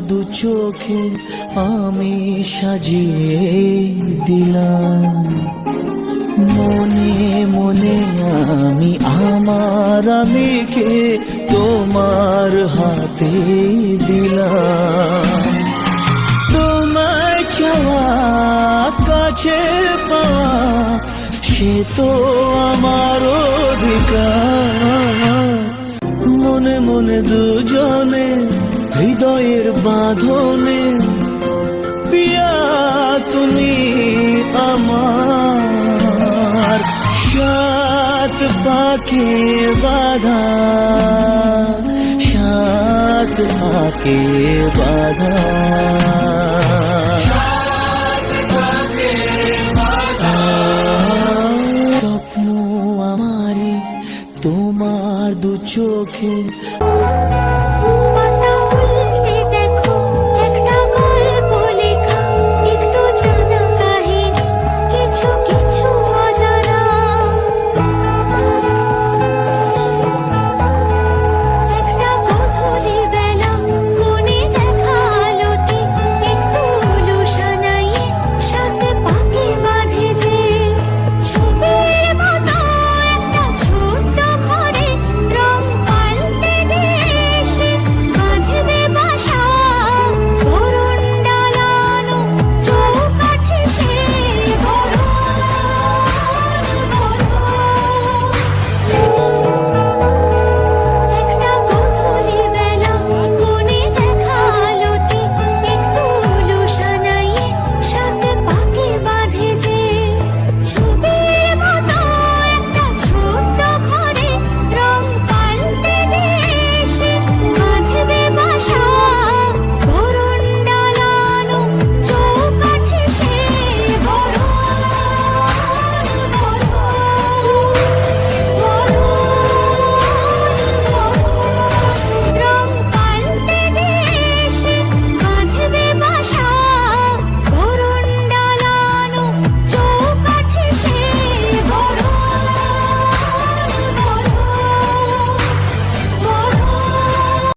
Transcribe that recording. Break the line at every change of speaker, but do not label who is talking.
দু চোখে আমি সাজিয়ে দিলাম, মনে মনে আমি আমার আমিকে তোমার হাতে দিলাম। তোমায় চাওয়া কাছে পাওয়া সে তো আমার অধিকার। মনে মনে দুজনে হৃদয়ের বাঁধনে প্রিয়া তুমি আমার, সাত পাকে বাঁধা, সাত পাকে বাঁধা। স্বপ্ন আমারে তোমার দু চোখে।